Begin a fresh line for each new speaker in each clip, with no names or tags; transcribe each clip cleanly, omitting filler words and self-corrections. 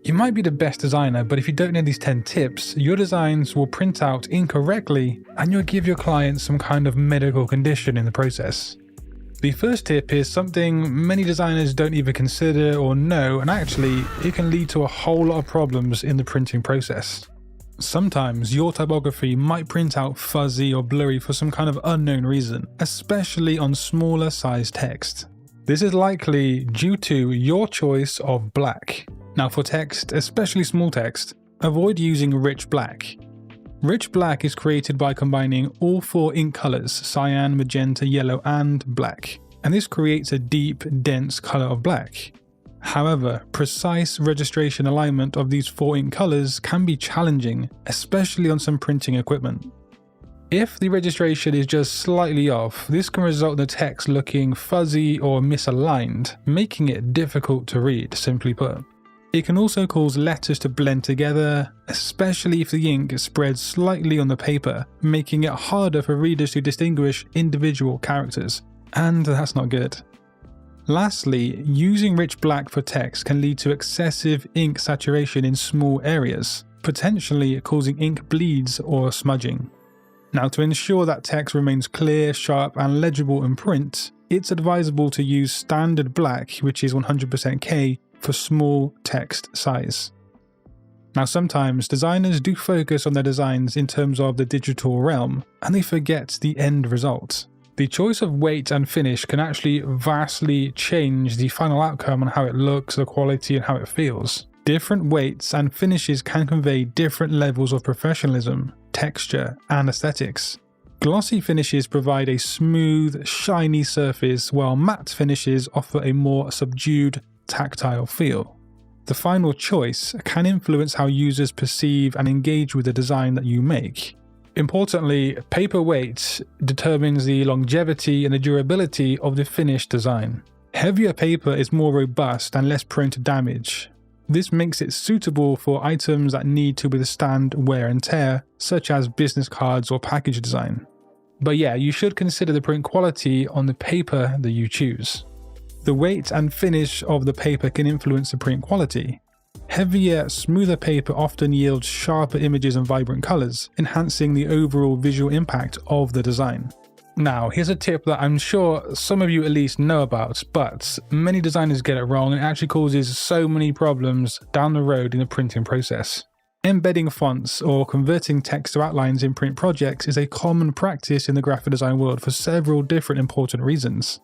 You might be the best designer, but if you don't know these 10 tips, your designs will print out incorrectly and you'll give your client some kind of medical condition in the process. The first tip is something many designers don't even consider or know, and actually it can lead to a whole lot of problems in the printing process. Sometimes your typography might print out fuzzy or blurry for some kind of unknown reason, especially on smaller sized text. This is likely due to your choice of black. Now for text, especially small text, avoid using rich black. Rich black is created by combining all 4 ink colors, cyan, magenta, yellow, and black, and this creates a deep, dense color of black. However, precise registration alignment of these 4 ink colors can be challenging, especially on some printing equipment. If the registration is just slightly off, this can result in the text looking fuzzy or misaligned, making it difficult to read, simply put. It can also cause letters to blend together, especially if the ink spreads slightly on the paper, making it harder for readers to distinguish individual characters, and that's not good. Lastly, using rich black for text can lead to excessive ink saturation in small areas, potentially causing ink bleeds or smudging. Now, to ensure that text remains clear, sharp, and legible in print, it's advisable to use standard black, which is 100% K, for small text size. Now sometimes designers do focus on their designs in terms of the digital realm, and they forget the end result. The choice of weight and finish can actually vastly change the final outcome on how it looks, the quality, and how it feels. Different weights and finishes can convey different levels of professionalism, texture, and aesthetics. Glossy finishes provide a smooth, shiny surface, while matte finishes offer a more subdued, tactile feel. The final choice can influence how users perceive and engage with the design that you make. Importantly, paper weight determines the longevity and the durability of the finished design. Heavier paper is more robust and less prone to damage. This makes it suitable for items that need to withstand wear and tear, such as business cards or package design. But yeah, you should consider the print quality on the paper that you choose. The weight and finish of the paper can influence the print quality. Heavier, smoother paper often yields sharper images and vibrant colors, enhancing the overall visual impact of the design. Now, here's a tip that I'm sure some of you at least know about, but many designers get it wrong and it actually causes so many problems down the road in the printing process. Embedding fonts or converting text to outlines in print projects is a common practice in the graphic design world for several different important reasons.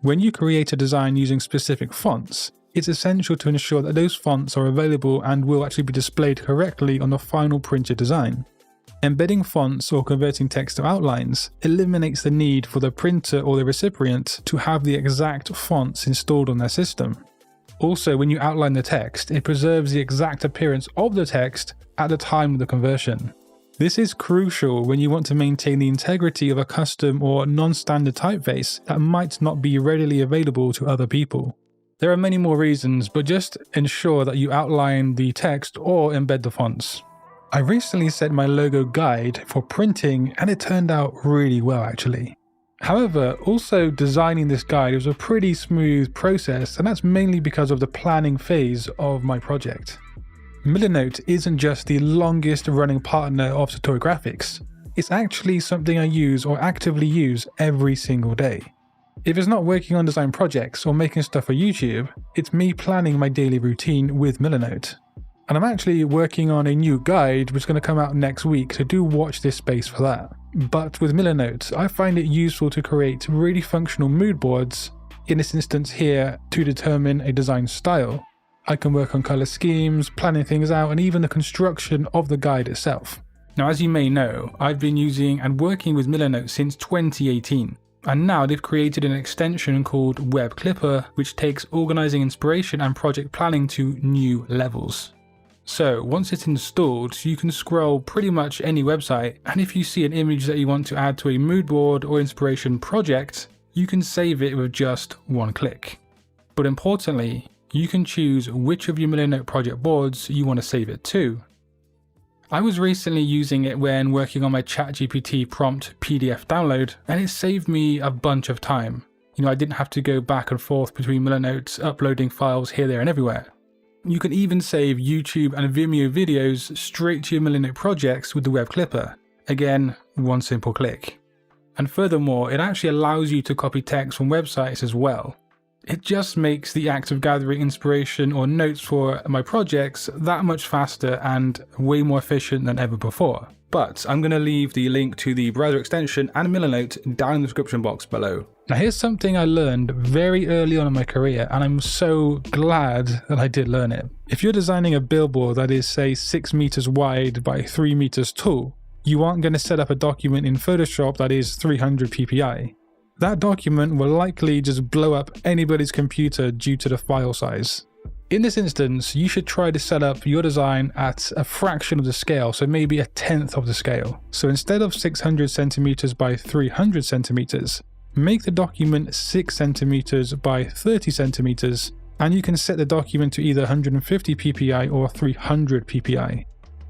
When you create a design using specific fonts, it's essential to ensure that those fonts are available and will actually be displayed correctly on the final printed design. Embedding fonts or converting text to outlines eliminates the need for the printer or the recipient to have the exact fonts installed on their system. Also, when you outline the text, it preserves the exact appearance of the text at the time of the conversion. This is crucial when you want to maintain the integrity of a custom or non-standard typeface that might not be readily available to other people. There are many more reasons, but just ensure that you outline the text or embed the fonts. I recently set my logo guide for printing and it turned out really well actually. However, also designing this guide was a pretty smooth process, and that's mainly because of the planning phase of my project. Milanote isn't just the longest running partner of Satori Graphics, it's actually something I use or actively use every single day. If it's not working on design projects or making stuff for YouTube, it's me planning my daily routine with Milanote. And I'm actually working on a new guide which is going to come out next week, so do watch this space for that. But with Milanote, I find it useful to create really functional mood boards, in this instance here, to determine a design style. I can work on color schemes, planning things out, and even the construction of the guide itself. Now, as you may know, I've been using and working with Milanote since 2018, and now they've created an extension called Web Clipper, which takes organizing inspiration and project planning to new levels. So once it's installed, you can scroll pretty much any website, and if you see an image that you want to add to a mood board or inspiration project, you can save it with just one click. But importantly, you can choose which of your Milanote project boards you want to save it to. I was recently using it when working on my ChatGPT prompt PDF download, and it saved me a bunch of time. I didn't have to go back and forth between Milanotes uploading files here, there, and everywhere. You can even save YouTube and Vimeo videos straight to your Millinate projects with the web clipper. Again, one simple click. And furthermore, it actually allows you to copy text from websites as well. It just makes the act of gathering inspiration or notes for my projects that much faster and way more efficient than ever before. But I'm going to leave the link to the browser extension and Millinate down in the description box below. Now here's something I learned very early on in my career, and I'm so glad that I did learn it. If you're designing a billboard that is, say, 6 meters wide by 3 meters tall, you aren't going to set up a document in Photoshop that is 300 ppi. That document will likely just blow up anybody's computer due to the file size. In this instance, you should try to set up your design at a fraction of the scale, so maybe a tenth of the scale. So instead of 600 centimeters by 300 centimeters, make the document 6 centimeters by 30 centimeters, and you can set the document to either 150 ppi or 300 ppi.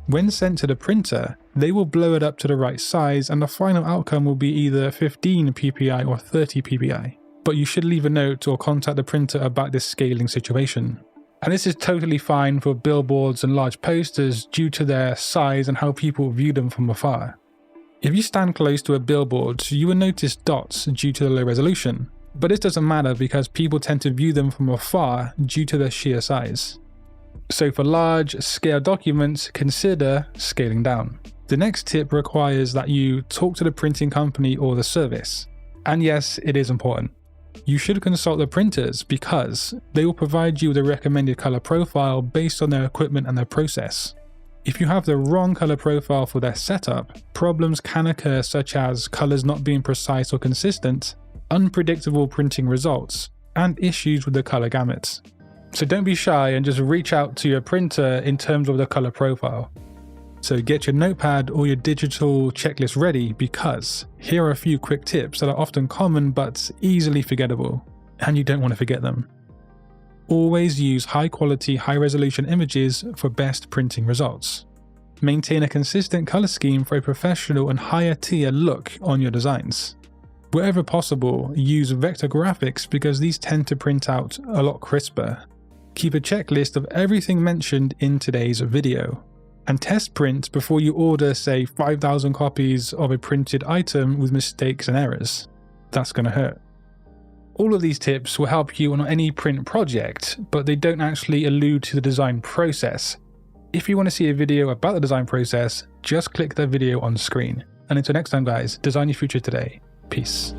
When sent to the printer, they will blow it up to the right size, and the final outcome will be either 15 ppi or 30 ppi. But you should leave a note or contact the printer about this scaling situation. And this is totally fine for billboards and large posters due to their size and how people view them from afar. If you stand close to a billboard, you will notice dots due to the low resolution. But this doesn't matter because people tend to view them from afar due to their sheer size. So for large scale documents, consider scaling down. The next tip requires that you talk to the printing company or the service. And yes, it is important. You should consult the printers because they will provide you with a recommended color profile based on their equipment and their process. If you have the wrong color profile for their setup, problems can occur such as colors not being precise or consistent, unpredictable printing results, and issues with the color gamut. So don't be shy and just reach out to your printer in terms of the color profile. So get your notepad or your digital checklist ready because here are a few quick tips that are often common but easily forgettable, and you don't want to forget them. Always use high quality, high resolution images for best printing results. Maintain a consistent color scheme for a professional and higher tier look on your designs. Wherever possible, use vector graphics because these tend to print out a lot crisper. Keep a checklist of everything mentioned in today's video. And test print before you order, say, 5,000 copies of a printed item with mistakes and errors. That's going to hurt. All of these tips will help you on any print project, but they don't actually allude to the design process. If you want to see a video about the design process, just click the video on screen. And until next time guys, design your future today. Peace.